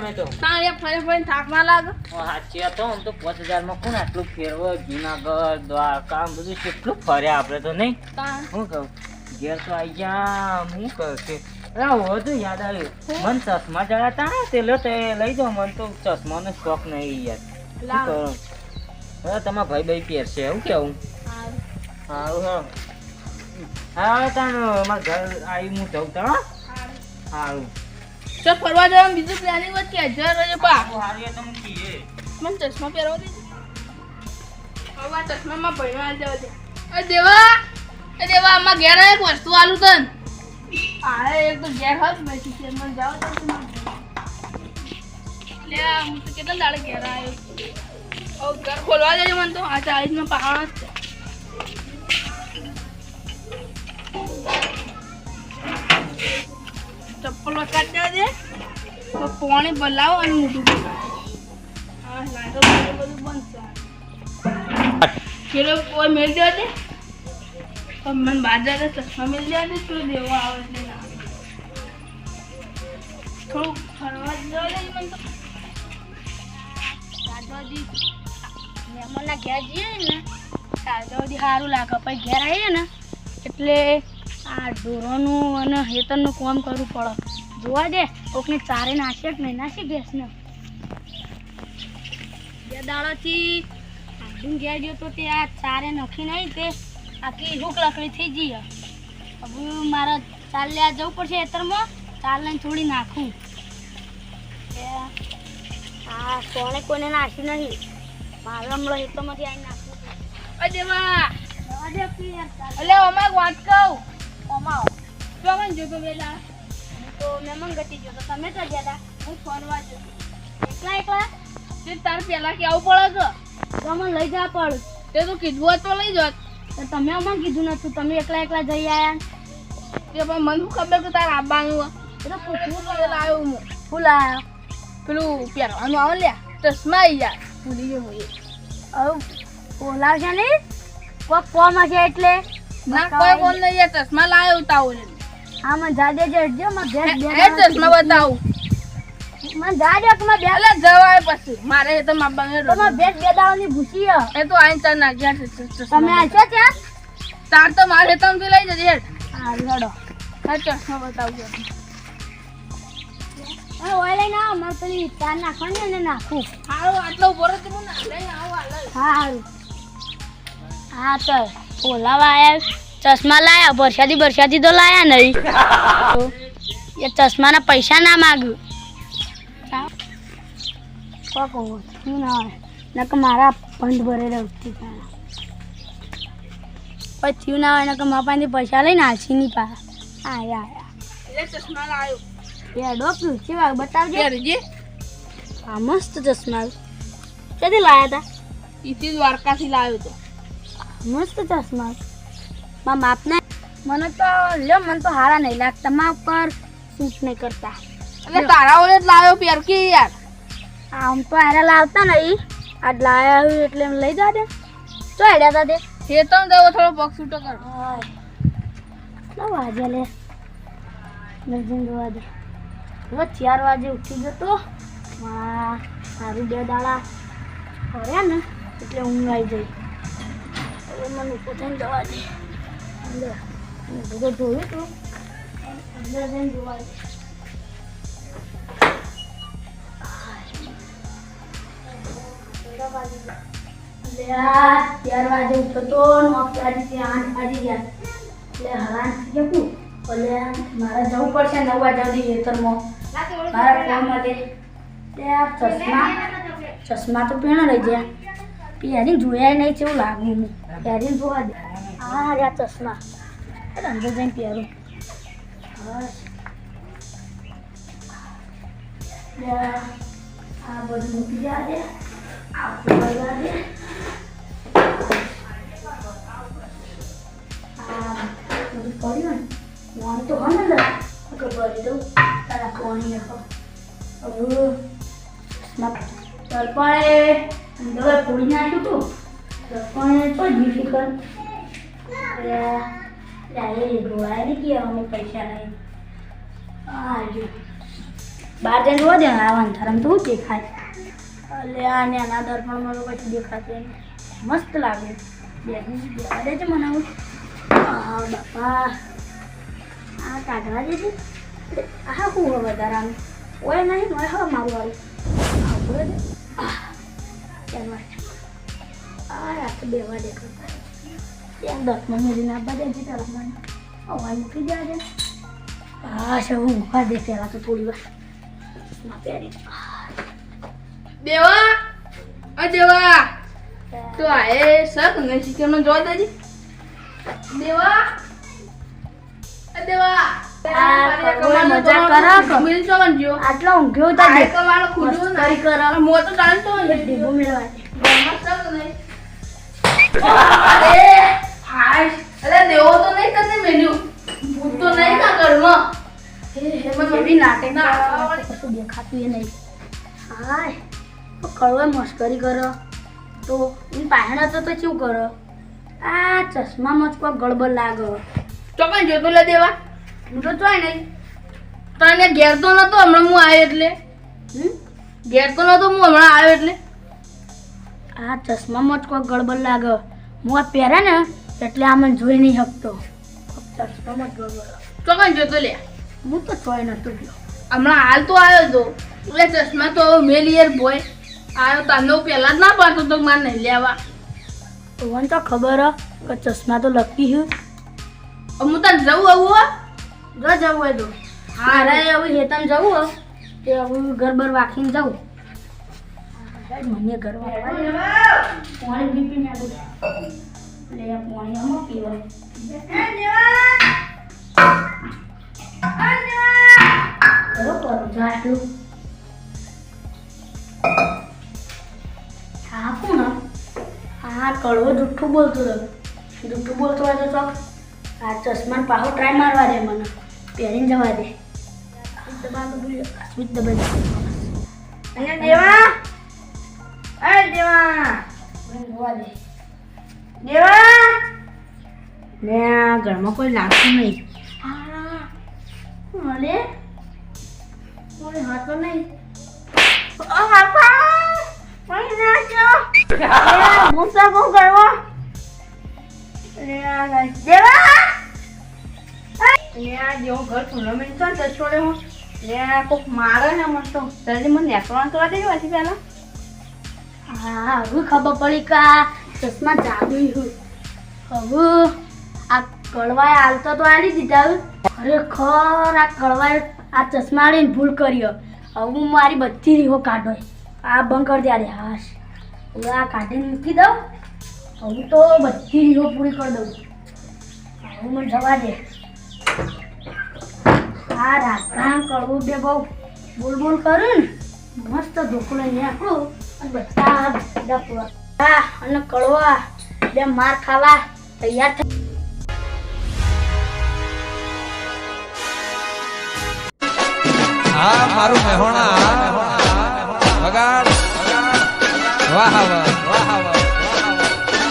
તમે તો તારે ફરી થાક ના લાગે સાચી હતો આમ તો 5000 માં કોણ આટલું ફેરવો જુનાગઢ દ્વારકા બધું કેટલું ફર્યા આપણે તો નહીં હું કહું ઘેર તો આવી ગયા હું કહું કે વધુ યાદ આવ્યું મન ચશ્મા જરા તા તે લો તે લઈ જાઓ મન તો ચશ્માનો શોખ નહીં યાર હવે તમારા ભાઈ પહેરશે એવું કેવું સારું હા હા તાણ મારા ઘર આવી હું જઉં તા સારું ચલ ફરવા જવાનું બીજું પ્લાનિંગ વાત કે હજાર રોજે પા હારી તો મૂકીએ મને ચશ્મા પહેરવા દે હવે આ ચશ્મામાં ભણવા જવા દે એ દેવા આમાં ઘેર એક વસ્તુ આલું તન આ એક તો ઘેર હત બેસી છે મને જાવ તો લે હું તો કેટલા દાડે ઘેર આવ્યો ઓ ઘર ખોલવા દેજો મને તો આ 40 માં પહાડ જ ચપ્પલ કાઢ દે તો પાણી બલાવો અને મૂકી હા લાઈટો બધું બંધ છે ચલો કોઈ મેળ દે દે તો મને બાજાર ચશ્મા મેળ દે દે તો દેવા આવે એટલે ના થોડું ફરવા જવા દે મને તો દાદાજી મહેમાનના ઘેર જઈએ ને દાદાજી સારું લાગે પછી ઘેર આવીએ ને એટલે આ ઢોરોનું અને હેતરનું કામ કરવું પડે જોવા દે કોકને ચારે નાખે કે નહીં નાખી ભેંસને બે દાડાથી આધું ઘેર ગયો તો તે આ ચારે નખી નહીં તે આખી હૂક લકડી થઈ જઈએ હવે મારે ચાલ લેવા જવું પડશે હેતરમાં ચાલ લઈને થોડી નાખું હા સોને કોઈને નાખી નહીં મારે હમણાં હેતરમાંથી આવીને નાખવું દેવા એટલે અમે વાત કહું અમાવ પ્રમાણ જોતો પેલા તો મહેમાન ગતિ જોતો તમે તો ગયા હું ફરવા જતો એકલા તે તાર પેલા કે આવું પડે તો મને લઈ જવા પડે તે તો કીધું હોત તો લઈ જાત તો તમે અમને કીધું નતું તમે એકલા જઈ આવ્યા તે પણ મને શું ખબર કે તાર આવવાનું એ તો પૂછવું પડે લાવ્યો હું શું લાવ્યો પેલું પહેરવાનું આવે લ્યા ચશ્મા યાર ભૂલી ગયો હું હવે બોલાવશે નહીં કોક કોમ હશે એટલે ના કોઈ બોલ નહીં યાર ચશ્મા લાવ્યો ઉતાવો હા મને જા દેજો જો માં ભેસ બે ચશ્મા બતાવું મને જા દે કે માં બે લે જવાય પછી મારે તો માં બંગે તો માં ભેસ બે દાવાની ભૂસી એ તો આઈ ચાર નાખ્યા છે તમે આછો ત્યાં તાર તો મારે તમે લઈ જજે હેડ હા લડો હા ચશ્મા બતાવું હા ઓય લઈને આવ માર પેલી તાર નાખવાની ને નાખું હાલો આટલો ઉભો રહો તું ના લઈ આવ હાલ હા હારું હા તો બોલાવા આયા ચશ્મા લાયા બરસાદી તો લાયા નહીં એ ચશ્માના પૈસા ના માગ્યું શું ના આવે ને કે મારા બંધ ભરેલા ઉઠી પછી થયું ના હોય ને કે મારા પાસેથી પૈસા લઈને હાલશી નહીં પા આયા એટલે ચશ્મા લાવ્યો એ ડોક્ટર કેવા બતાવજે હા મસ્ત ચશ્મા ક્યાંથી લાયા હતા એથી દ્વારકાથી લાવ્યો તો મસ્ત ચશ્મા માં માપને મને તો લ્યો મને તો હારા નહીં લાગતા માં ઉપર સૂટ નહીં કરતા એટલે તારા ઓલે જ લાવ્યો પેરકી યાર આમ તો હારા લાવતા નહીં આજ લાવ્યા એટલે એમ લઈ જા દે ચો હેડ્યા તા દે એ તો દેવો થોડો પગ છૂટો કર કેટલા વાગે લે નજીન જોવા દે હવે 4 વાગે ઉઠી ગયો તો સારું 2 દાડા ફર્યા ને એટલે ઊંઘ આવી જાય હવે મને પોતાને જવા દે અંદર ભૂગો ધોયું તો અંદર જઈને જોવા દે 4 વાગે ઉઠતો તો 9 વાગે 8 વાગી ગયા એટલે હરાન થઈ ગયું એટલે મારે જવું પડશે 9 વાગ્યા સુધી ખેતરમાં મારા કામ માટે ચશ્મા તો પહેણા રહી ગયા પહેરી જોયા નહીં કેવું લાગુ હું પહેરીને જોવા દે હા રહ્યા ચશ્મા એટલે અંદર જઈને પહેરું આ બધું મૂકી જવા દે આખું કરવા દે બધું કર્યું ને પાણી તો હા ને ભરી દઉં તારા પાણી હવે તરપાણે દવા પૂરી નાખ્યું હતું તરપાણે તો જીવી કર એ ગોળાય ને કે અમે પૈસા નહીં હા જો બહાર જઈને જોવા દે આ અંધારામાં તો શું દેખાય એટલે આ નાના દર્પણમાં તો કશું દેખાતું નહીં. મસ્ત લાગે બેઠા દેજે મને આવું બાપા આ કાઢવા દેજે આ શું હોય વધારે આમ ઓય નહીં હોય હવે મારું વાળું આવું દે આ તો બેવા દેખાતા ત્યાં 10 મિનિટ આપવા દે છે તરફ મને અવાજ મૂકી જાય હા શું હું મૂકા દે પહેલાં તો થોડી વાર પહેરી દેવા અ દેવા તો આ એ સર ને શિક્ષણમાં જોવા દેજી દેવા અ દેવા મજા કરો મિલ તો ગયો આટલો ઊંઘ્યો તો આ કમાળ ખુડું મસ્કરી કરો મો તો ટાઈમ તો ડીબો મેળવા ઘરમાં સર નહીં અરે હાય અરે દેવો તો નહીં તને મેલ્યું ભૂત તો નહીં કા ઘરમાં એવી નાટક કશું દેખાતું એ નહીં હાય કળવા મસ્કરી કરો તો એની પાછળ હતો તો શું કરો આ ચશ્મામાં જ કોઈ ગડબડ લાગે ચોકન જોતો લે દેવા હું તો જોઈ નહીં તને ઘેર તો નતો હમણાં હું આવ્યો એટલે ઘેર તો નતો હું હમણાં આવ્યો એટલે આ ચશ્મામાં જ કોઈ ગડબડ લાગે હું આ પહેરે ને એટલે આ મને જોઈ નહીં શકતો ચશ્મામાં જ ગડબડ ચોકન જોતો લે હું તો જોઈ નતો ગયો હમણાં હાલ તો આવ્યો તો એટલે ચશ્મા તો મેલી યાર બોય આવ્યો તને પહેલા જ ના પાડતો તો મારે નહીં લેવા તો મને તો ખબર હે કે ચશ્મા તો લકી હું હું તને જવું આવું જો જવું હોય તો મારે હવે હેતન જવું હોય તે હવે ગરબર વાખીને જવું મને ઘરમાં પાણી બીપી ને લે પાણી આમાં પીવા હા કોણ હા કડવો જુઠ્ઠું બોલતો હતો જુઠ્ઠું બોલતો હોય તો ચોક આ ચશ્માને પાછો ટ્રાય મારવા દે મને પહેરીને જવા દે સ્વીચ દબાઈ અને દેવા અરે દેવા જોવા દે દેવા ને આ ઘરમાં કોઈ લાગતું નહીં મને કોઈ હતો નહીં હું તો બહુ ગરવો દેવા જેવો ઘર ટુર્નામેન્ટ છે ને છોડે હું લે કોક મારે ને મને તો જલ્દી મને નેકળવાનું કરવા દે પાછી પહેલા હા હવે ખબર પડી કે આ ચશ્મા જાદુ હવે આ કળવાએ હાલતો તો આલી દીધા ખરેખર આ કળવાએ આ ચશ્મા આલીને ભૂલ કર્યો હવે હું મારી બધી રીહો કાઢો આ બંધ કરી દે હાશ હવે આ કાઢીને મૂકી દઉં હવે તો બધી રીહો પૂરી કરી દઉં હવે મને જવા દે આ રાતના કળવું બે બહુ બોલ બોલ કરું ને મસ્ત ધોકું લઈને આખું અને બધા પૂરા હા અને કળવા બે માર ખાવા તૈયાર થઈ હા મારું મહેણા વગાડ વાહ વાહ